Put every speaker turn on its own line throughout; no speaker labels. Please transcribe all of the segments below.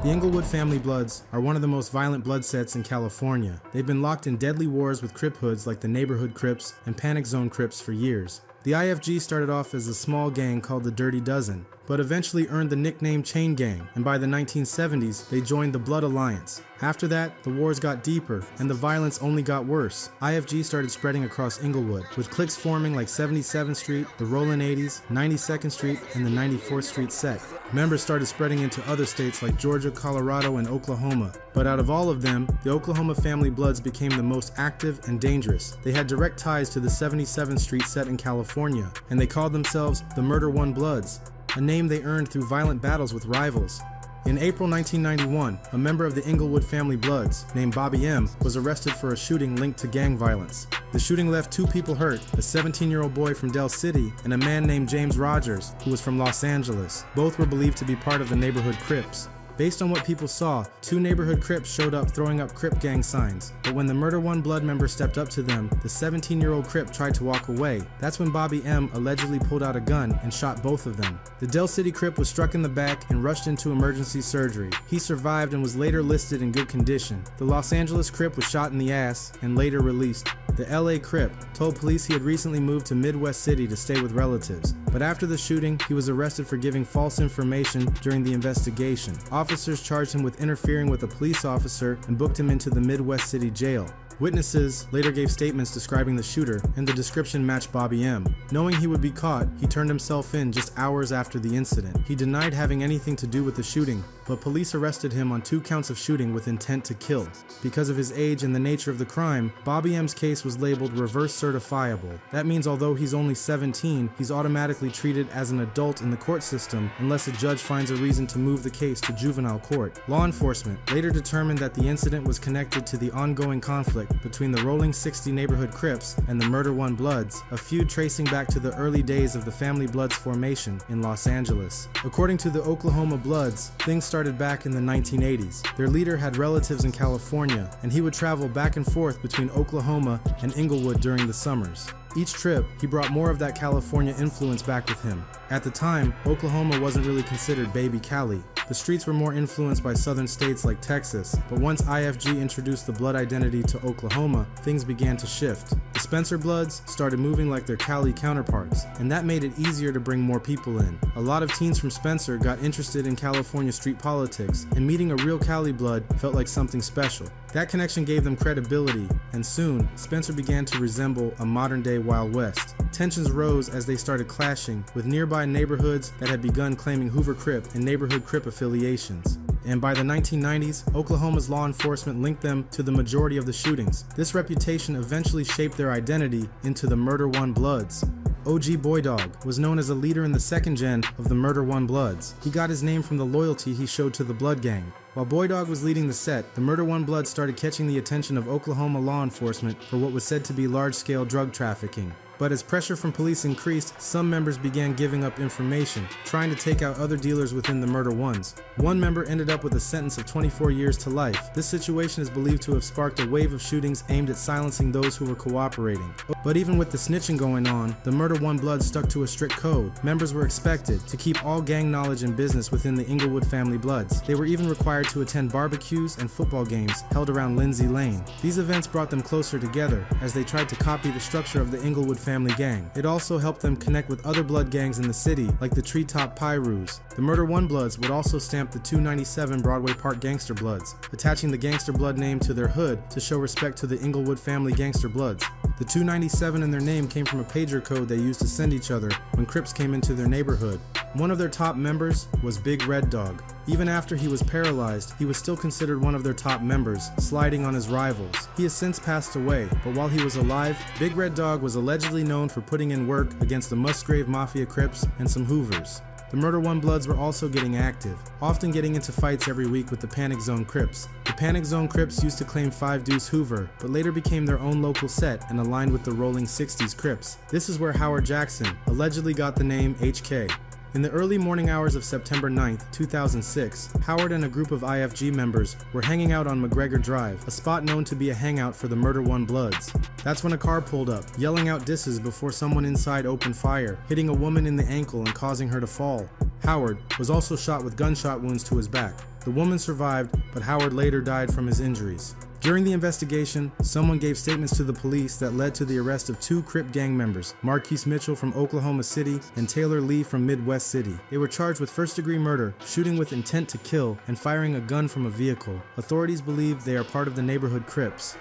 The Inglewood Family Bloods are one of the most violent blood sets in California. They've been locked in deadly wars with Crip hoods like the Neighborhood Crips and Panic Zone Crips for years. The IFG started off as a small gang called the Dirty Dozen, but eventually earned the nickname Chain Gang, and by the 1970s, they joined the Blood Alliance. After that, the wars got deeper, and the violence only got worse. IFG started spreading across Inglewood, with cliques forming like 77th Street, the Rollin'60, 92nd Street, and the 94th Street set. Members started spreading into other states like Georgia, Colorado, and Oklahoma. But out of all of them, the Oklahoma Family Bloods became the most active and dangerous. They had direct ties to the 77th Street set in California, and they called themselves the Murder One Bloods, a name they earned through violent battles with rivals. In April 1991, a member of the Inglewood Family Bloods, named Bobby M., was arrested for a shooting linked to gang violence. The shooting left 2 people hurt, a 17-year-old boy from Del City and a man named James Rogers, who was from Los Angeles. Both were believed to be part of the neighborhood Crips. Based on what people saw, 2 neighborhood Crips showed up throwing up Crip gang signs. But when the Murder One Blood member stepped up to them, the 17-year-old Crip tried to walk away. That's when Bobby M. allegedly pulled out a gun and shot both of them. The Del City Crip was struck in the back and rushed into emergency surgery. He survived and was later listed in good condition. The Los Angeles Crip was shot in the ass and later released. The LA Crip told police he had recently moved to Midwest City to stay with relatives. But after the shooting, he was arrested for giving false information during the investigation. Officers charged him with interfering with a police officer and booked him into the Midwest City jail. Witnesses later gave statements describing the shooter, and the description matched Bobby M. Knowing he would be caught, he turned himself in just hours after the incident. He denied having anything to do with the shooting, but police arrested him on 2 counts of shooting with intent to kill. Because of his age and the nature of the crime, Bobby M.'s case was labeled reverse certifiable. That means although he's only 17, he's automatically treated as an adult in the court system unless a judge finds a reason to move the case to juvenile court. Law enforcement later determined that the incident was connected to the ongoing conflict between the Rollin'60 neighborhood Crips and the Murder One Bloods, a feud tracing back to the early days of the Family Bloods formation in Los Angeles. According to the Oklahoma Bloods, things started back in the 1980s. Their leader had relatives in California, and he would travel back and forth between Oklahoma and Inglewood during the summers. Each trip, he brought more of that California influence back with him. At the time, Oklahoma wasn't really considered baby Cali. The streets were more influenced by southern states like Texas, but once IFG introduced the blood identity to Oklahoma, things began to shift. The Spencer Bloods started moving like their Cali counterparts, and that made it easier to bring more people in. A lot of teens from Spencer got interested in California street politics, and meeting a real Cali Blood felt like something special. That connection gave them credibility, and soon, Spencer began to resemble a modern-day Wild West. Tensions rose as they started clashing with nearby neighborhoods that had begun claiming Hoover Crip and neighborhood Crip affiliations. And by the 1990s, Oklahoma's law enforcement linked them to the majority of the shootings. This reputation eventually shaped their identity into the Murder One Bloods. OG Boy Dog was known as a leader in the second gen of the Murder One Bloods. He got his name from the loyalty he showed to the Blood Gang. While Boy Dog was leading the set, the Murder One Bloods started catching the attention of Oklahoma law enforcement for what was said to be large-scale drug trafficking. But as pressure from police increased, some members began giving up information, trying to take out other dealers within the Murder Ones. One member ended up with a sentence of 24 years to life. This situation is believed to have sparked a wave of shootings aimed at silencing those who were cooperating. But even with the snitching going on, the Murder One Bloods stuck to a strict code. Members were expected to keep all gang knowledge and business within the Inglewood Family Bloods. They were even required to attend barbecues and football games held around Lindsay Lane. These events brought them closer together as they tried to copy the structure of the Inglewood Family Gang. It also helped them connect with other blood gangs in the city, like the Treetop Pyrus. The Murder One Bloods would also stamp the 297 Broadway Park Gangster Bloods, attaching the gangster blood name to their hood to show respect to the Inglewood Family Gangster Bloods. The 297 in their name came from a pager code they used to send each other when Crips came into their neighborhood. One of their top members was Big Red Dog. Even after he was paralyzed, he was still considered one of their top members, sliding on his rivals. He has since passed away, but while he was alive, Big Red Dog was allegedly known for putting in work against the Musgrave Mafia Crips and some Hoovers. The Murder One Bloods were also getting active, often getting into fights every week with the Panic Zone Crips. The Panic Zone Crips used to claim 5 Deuce Hoover, but later became their own local set and aligned with the Rollin'60 Crips. This is where Howard Jackson allegedly got the name HK. In the early morning hours of September 9, 2006, Howard and a group of IFG members were hanging out on McGregor Drive, a spot known to be a hangout for the Murder One Bloods. That's when a car pulled up, yelling out disses before someone inside opened fire, hitting a woman in the ankle and causing her to fall. Howard was also shot with gunshot wounds to his back. The woman survived, but Howard later died from his injuries. During the investigation, someone gave statements to the police that led to the arrest of 2 Crip gang members, Marquise Mitchell from Oklahoma City and Taylor Lee from Midwest City. They were charged with first-degree murder, shooting with intent to kill, and firing a gun from a vehicle. Authorities believe they are part of the neighborhood Crips.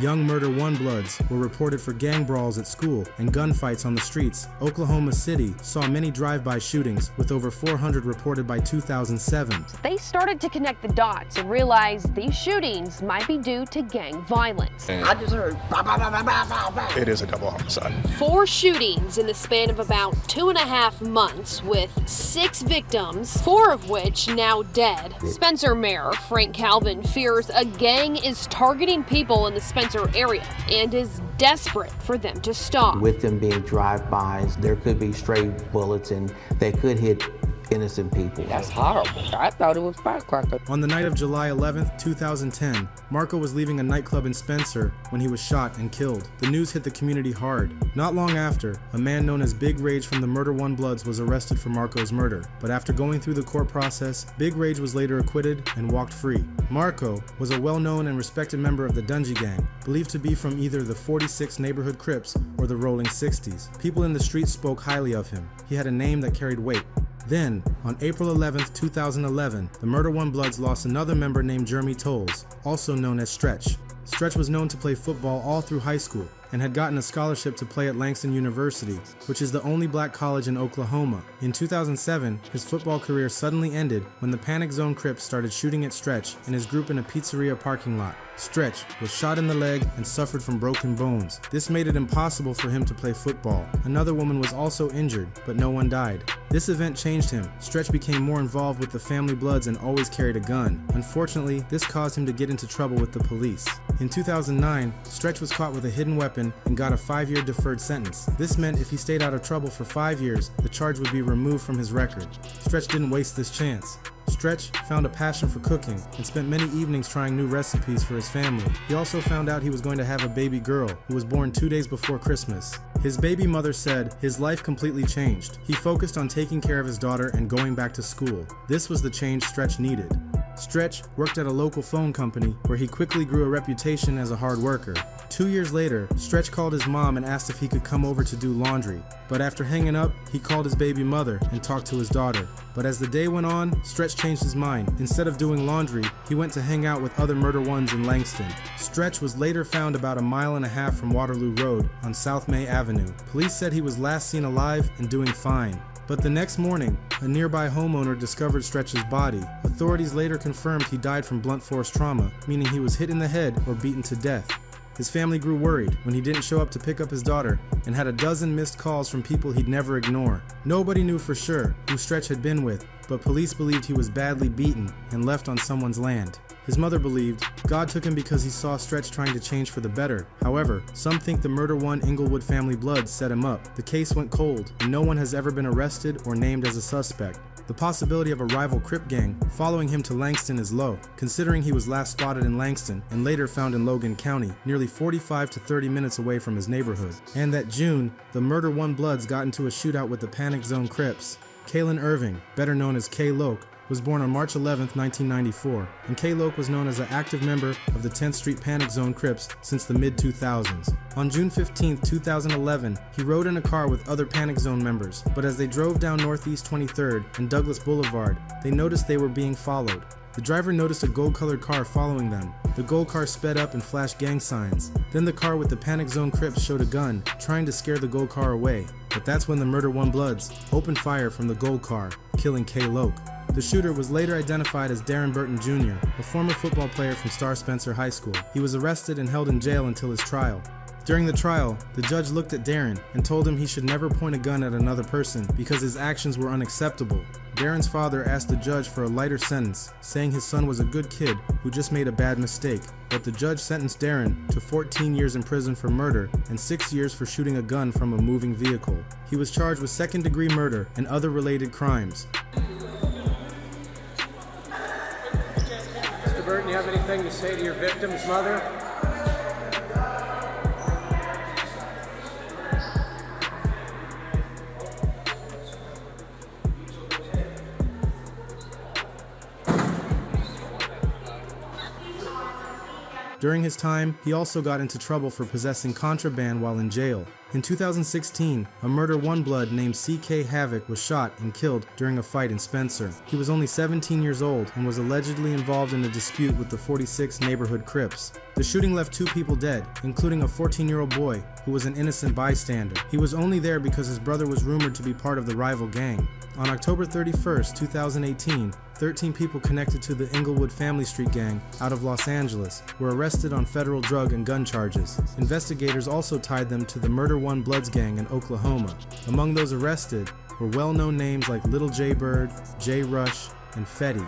Young Murder 1 Bloods were reported for gang brawls at school and gunfights on the streets. Oklahoma City saw many drive-by shootings, with over 400 reported by 2007.
They started to connect the dots and realized these shootings might be due to gang violence.
I just heard bah, bah, bah, bah, bah, bah.
It is a double homicide.
4 shootings in the span of about 2.5 months, with 6 victims, 4 of which now dead. Spencer Mayor Frank Calvin fears a gang is targeting people in the Spencer area and is desperate for them to stop.
With them being drive-bys, there could be stray bullets and they could hit innocent people.
That's horrible. I thought it was firecracker.
On the night of July 11th, 2010, Marco was leaving a nightclub in Spencer when he was shot and killed. The news hit the community hard. Not long after, a man known as Big Rage from the Murder 1 Bloods was arrested for Marco's murder, but after going through the court process, Big Rage was later acquitted and walked free. Marco was a well-known and respected member of the Dungy Gang, believed to be from either the 46 neighborhood Crips or the Rolling 60s. People in the streets spoke highly of him. He had a name that carried weight. Then, on April 11, 2011, the Murder 1 Bloods lost another member named Jeremy Tolles, also known as Stretch. Stretch was known to play football all through high school and had gotten a scholarship to play at Langston University, which is the only black college in Oklahoma. In 2007, his football career suddenly ended when the Panic Zone Crips started shooting at Stretch and his group in a pizzeria parking lot. Stretch was shot in the leg and suffered from broken bones. This made it impossible for him to play football. Another woman was also injured, but no one died. This event changed him. Stretch became more involved with the family Bloods and always carried a gun. Unfortunately, this caused him to get into trouble with the police. In 2009, Stretch was caught with a hidden weapon and got a 5-year deferred sentence. This meant if he stayed out of trouble for 5 years, the charge would be removed from his record. Stretch didn't waste this chance. Stretch found a passion for cooking and spent many evenings trying new recipes for his family. He also found out he was going to have a baby girl who was born 2 days before Christmas. His baby mother said his life completely changed. He focused on taking care of his daughter and going back to school. This was the change Stretch needed. Stretch worked at a local phone company where he quickly grew a reputation as a hard worker. 2 years later, Stretch called his mom and asked if he could come over to do laundry. But after hanging up, he called his baby mother and talked to his daughter. But as the day went on, Stretch changed his mind. Instead of doing laundry, he went to hang out with other Murder Ones in Langston. Stretch was later found about 1.5 miles from Waterloo Road on South May Avenue. Police said he was last seen alive and doing fine. But the next morning, a nearby homeowner discovered Stretch's body. Authorities later confirmed he died from blunt force trauma, meaning he was hit in the head or beaten to death. His family grew worried when he didn't show up to pick up his daughter and had a dozen missed calls from people he'd never ignore. Nobody knew for sure who Stretch had been with, but police believed he was badly beaten and left on someone's land. His mother believed God took him because he saw Stretch trying to change for the better. However, some think the Murder 1 Inglewood Family Bloods set him up. The case went cold, and no one has ever been arrested or named as a suspect. The possibility of a rival Crip gang following him to Langston is low, considering he was last spotted in Langston and later found in Logan County, nearly 45 to 30 minutes away from his neighborhood. And that June, the Murder 1 Bloods got into a shootout with the Panic Zone Crips. Kalen Irving, better known as K-Loke, was born on March 11, 1994, and K-Loke was known as an active member of the 10th Street Panic Zone Crips since the mid-2000s. On June 15, 2011, he rode in a car with other Panic Zone members, but as they drove down Northeast 23rd and Douglas Boulevard, they noticed they were being followed. The driver noticed a gold-colored car following them. The gold car sped up and flashed gang signs. Then the car with the Panic Zone Crips showed a gun, trying to scare the gold car away. But that's when the Murder 1 Bloods opened fire from the gold car, killing K-Loke. The shooter was later identified as Darren Burton Jr., a former football player from Star Spencer High School. He was arrested and held in jail until his trial. During the trial, the judge looked at Darren and told him he should never point a gun at another person because his actions were unacceptable. Darren's father asked the judge for a lighter sentence, saying his son was a good kid who just made a bad mistake. But the judge sentenced Darren to 14 years in prison for murder and 6 years for shooting a gun from a moving vehicle. He was charged with second-degree murder and other related crimes.
Mr. Burton, you have anything to say to your victim's mother?
During his time, he also got into trouble for possessing contraband while in jail. In 2016, a Murder One Blood named C.K. Havoc was shot and killed during a fight in Spencer. He was only 17 years old and was allegedly involved in a dispute with the 46 neighborhood Crips. The shooting left 2 people dead, including a 14-year-old boy who was an innocent bystander. He was only there because his brother was rumored to be part of the rival gang. On October 31st, 2018, 13 people connected to the Inglewood Family Street Gang out of Los Angeles were arrested on federal drug and gun charges. Investigators also tied them to the Murder One Bloods gang in Oklahoma. Among those arrested were well-known names like Little J Bird, J Rush, and Fetty.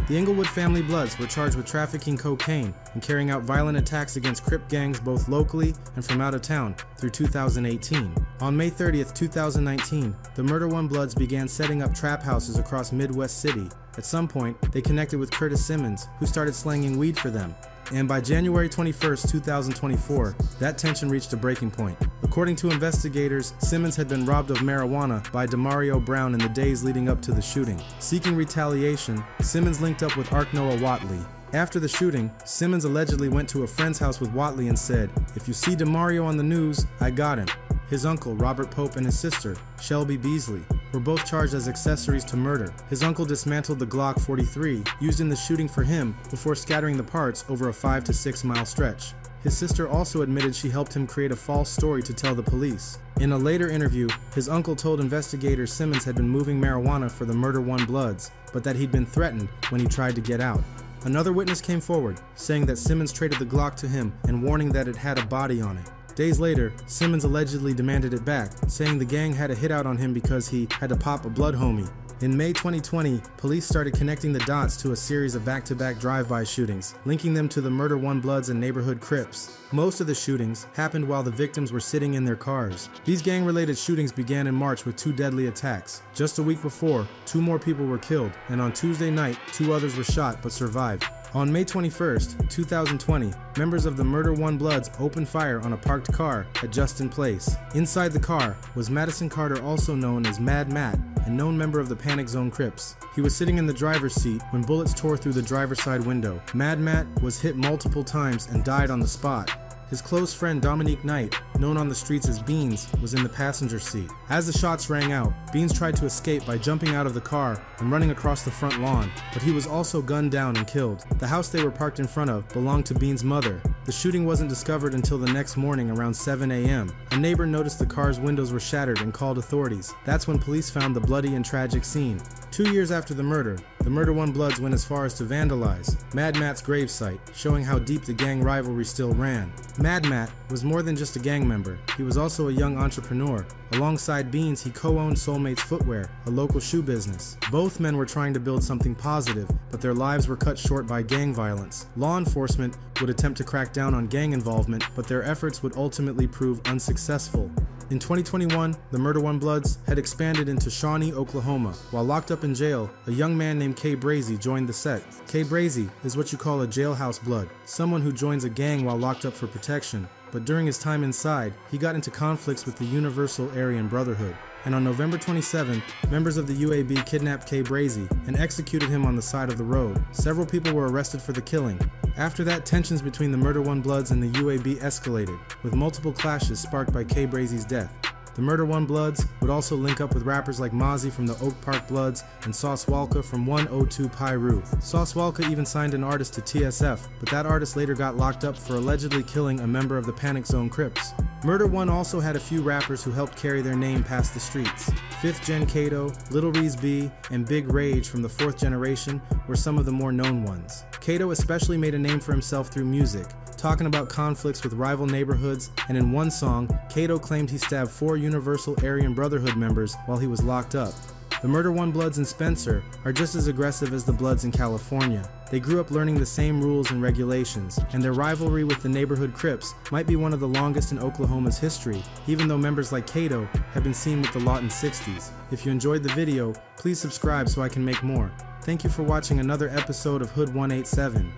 The Inglewood Family Bloods were charged with trafficking cocaine and carrying out violent attacks against Crip gangs both locally and from out of town through 2018. On May 30th, 2019, the Murder One Bloods began setting up trap houses across Midwest City. At some point, they connected with Curtis Simmons, who started slanging weed for them. And by January 21st, 2024, that tension reached a breaking point. According to investigators, Simmons had been robbed of marijuana by Demario Brown in the days leading up to the shooting. Seeking retaliation, Simmons linked up with Noah Watley. After the shooting, Simmons allegedly went to a friend's house with Watley and said, "If you see Demario on the news, I got him." His uncle, Robert Pope, and his sister, Shelby Beasley, were both charged as accessories to murder. His uncle dismantled the Glock 43 used in the shooting for him before scattering the parts over a 5 to 6 mile stretch. His sister also admitted she helped him create a false story to tell the police. In a later interview, his uncle told investigators Simmons had been moving marijuana for the Murder One Bloods, but that he'd been threatened when he tried to get out. Another witness came forward, saying that Simmons traded the Glock to him and warning that it had a body on it. Days later, Simmons allegedly demanded it back, saying the gang had a hit out on him because he had to pop a blood homie. In May 2020, police started connecting the dots to a series of back-to-back drive-by shootings, linking them to the Murder One Bloods and neighborhood Crips. Most of the shootings happened while the victims were sitting in their cars. These gang-related shootings began in March with 2 deadly attacks. Just a week before, 2 more people were killed, and on Tuesday night, 2 others were shot but survived. On May 21st, 2020, members of the Murder One Bloods opened fire on a parked car at Justin Place. Inside the car was Madison Carter, also known as Mad Matt, a known member of the Panic Zone Crips. He was sitting in the driver's seat when bullets tore through the driver's side window. Mad Matt was hit multiple times and died on the spot. His close friend Dominique Knight, known on the streets as Beans, was in the passenger seat. As the shots rang out, Beans tried to escape by jumping out of the car and running across the front lawn, but he was also gunned down and killed. The house they were parked in front of belonged to Beans' mother. The shooting wasn't discovered until the next morning around 7 a.m. A neighbor noticed the car's windows were shattered and called authorities. That's when police found the bloody and tragic scene. 2 years after the murder, the Murder One Bloods went as far as to vandalize Mad Matt's gravesite, showing how deep the gang rivalry still ran. Mad Matt was more than just a gang member. He was also a young entrepreneur. Alongside Beans, he co-owned Soulmates Footwear, a local shoe business. Both men were trying to build something positive, but their lives were cut short by gang violence. Law enforcement would attempt to crack down on gang involvement, but their efforts would ultimately prove unsuccessful. In 2021, the Murder One Bloods had expanded into Shawnee, Oklahoma. While locked up in jail, a young man named K Brazy joined the set. K Brazy is what you call a jailhouse blood, someone who joins a gang while locked up for protection. But during his time inside, he got into conflicts with the Universal Aryan Brotherhood. And on November 27th, members of the UAB kidnapped K Brazy and executed him on the side of the road. Several people were arrested for the killing. After that, tensions between the Murder One Bloods and the UAB escalated, with multiple clashes sparked by K Brazy's death. The Murder One Bloods would also link up with rappers like Mozzie from the Oak Park Bloods and Sauce Walka from 102 Pyru. Sauce Walka even signed an artist to TSF, but that artist later got locked up for allegedly killing a member of the Panic Zone Crips. Murder One also had a few rappers who helped carry their name past the streets. 5th Gen Kato, Lil Reese B, and Big Rage from the 4th generation were some of the more known ones. Kato especially made a name for himself through music, talking about conflicts with rival neighborhoods, and in one song, Kato claimed he stabbed 4 Universal Aryan Brotherhood members while he was locked up. The Murder One Bloods in Spencer are just as aggressive as the Bloods in California. They grew up learning the same rules and regulations, and their rivalry with the neighborhood Crips might be one of the longest in Oklahoma's history, even though members like Kato have been seen with the lot in 60s. If you enjoyed the video, please subscribe so I can make more. Thank you for watching another episode of Hood 187.